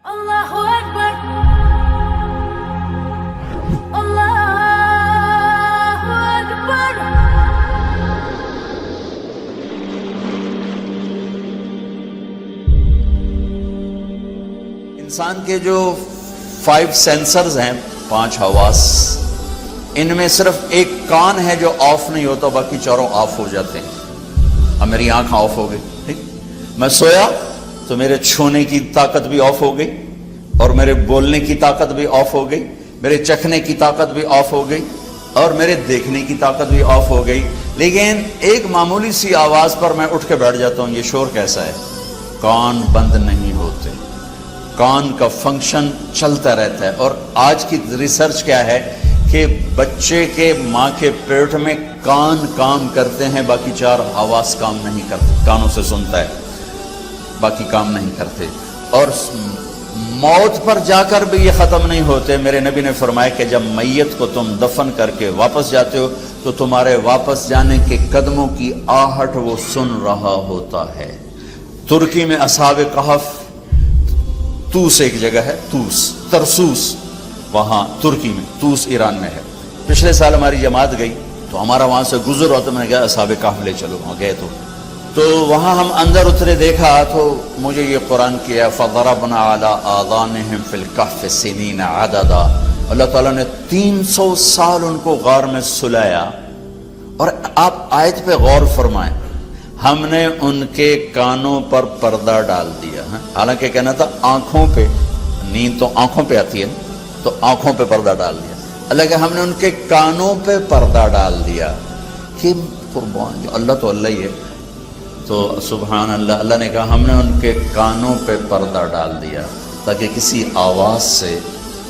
Allahu Akbar, Allahu Akbar. انسان کے جو 5 سینسرز ہیں، 5 حواس، ان میں صرف ایک کان ہے جو آف نہیں ہوتا، باقی چاروں آف ہو جاتے ہیں۔ اب میری آنکھ آف ہو گئی، ٹھیک، میں سویا تو میرے چھونے کی طاقت بھی آف ہو گئی، اور میرے بولنے کی طاقت بھی آف ہو گئی، میرے چکھنے کی طاقت بھی آف ہو گئی، اور میرے دیکھنے کی طاقت بھی آف ہو گئی۔ لیکن ایک معمولی سی آواز پر میں اٹھ کے بیٹھ جاتا ہوں، یہ شور کیسا ہے؟ کان بند نہیں ہوتے، کان کا فنکشن چلتا رہتا ہے۔ اور آج کی ریسرچ کیا ہے کہ بچے کے ماں کے پیٹ میں کان کام کرتے ہیں، باقی 4 حواس کام نہیں کرتے، کانوں سے سنتا ہے، باقی کام نہیں کرتے، اور موت پر جا کر بھی یہ ختم نہیں ہوتے۔ میرے نبی نے فرمایا کہ جب میت کو تم دفن کر کے واپس جاتے ہو تو تمہارے واپس جانے کے قدموں کی آہٹ وہ سن رہا ہوتا ہے۔ ترکی میں اصحاب کہف، توس ایک جگہ ہے، توس، ترسوس، وہاں ترکی میں، توس ایران میں ہے۔ پچھلے سال ہماری جماعت گئی تو ہمارا وہاں سے گزر ہوا تو میں نے کہا اصحاب کہف لے چلو، وہاں گئے تو وہاں ہم اندر اترے، دیکھا تو مجھے یہ قرآن کیا فَضَرَبْنَا عَلَىٰ آذَانِهِمْ فِي الْكَهْفِ سِنِينَ عَدَدًا۔ اللہ تعالیٰ نے 300 سال ان کو غار میں سلایا۔ اور آپ آیت پہ غور فرمائیں، ہم نے ان کے کانوں پر پردہ ڈال دیا، حالانکہ کہنا تھا آنکھوں پہ، نیند تو آنکھوں پہ آتی ہے تو آنکھوں پہ پردہ ڈال دیا، اللہ کہ ہم نے ان کے کانوں پہ پردہ ڈال دیا۔ کہ قربان جو اللہ تو اللہ ہی ہے، تو سبحان اللہ، اللہ نے کہا ہم نے ان کے کانوں پہ پردہ ڈال دیا تاکہ کسی آواز سے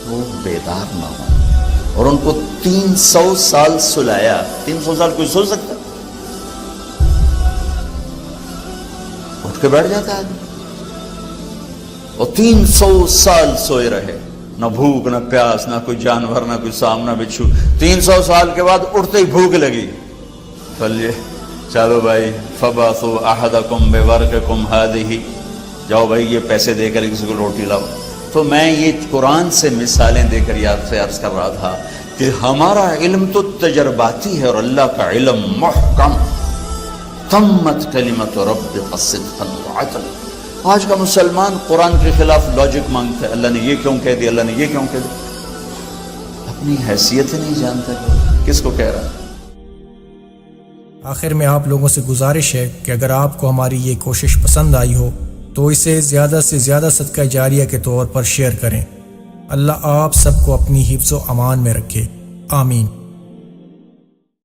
وہ بیدار نہ ہوں، اور ان کو 300 سال سلایا۔ 300 سال کوئی سو سکتا؟ اٹھ کے بیٹھ جاتا ہے آدمی، اور 300 سال سوئے رہے، نہ بھوک نہ پیاس، نہ کوئی جانور، نہ کوئی سامنا بچھو۔ 300 سال کے بعد اٹھتے ہی بھوک لگی، چلیے چلو بھائی، فَبَعْثُوا أَحَدَكُمْ بِوَرْقِكُمْ هَٰذِهِ، جاؤ بھائی یہ پیسے دے کر کسی کو روٹی لاؤ۔ تو میں یہ قرآن سے مثالیں دے کر یاد سے عرض کر رہا تھا کہ ہمارا علم تو تجرباتی ہے، اور اللہ کا علم محکم، تمت کلمۃ ربک صدقا وعدلا۔ آج کا مسلمان قرآن کے خلاف لاجک مانگتا ہے، اللہ نے یہ کیوں کہہ دیا، اللہ نے یہ کیوں کہہ دیا، اپنی حیثیت ہی نہیں جانتا کس کو کہہ رہا ہے۔ آخر میں آپ لوگوں سے گزارش ہے کہ اگر آپ کو ہماری یہ کوشش پسند آئی ہو تو اسے زیادہ سے زیادہ صدقہ جاریہ کے طور پر شیئر کریں۔ اللہ آپ سب کو اپنی حفظ و امان میں رکھے، آمین۔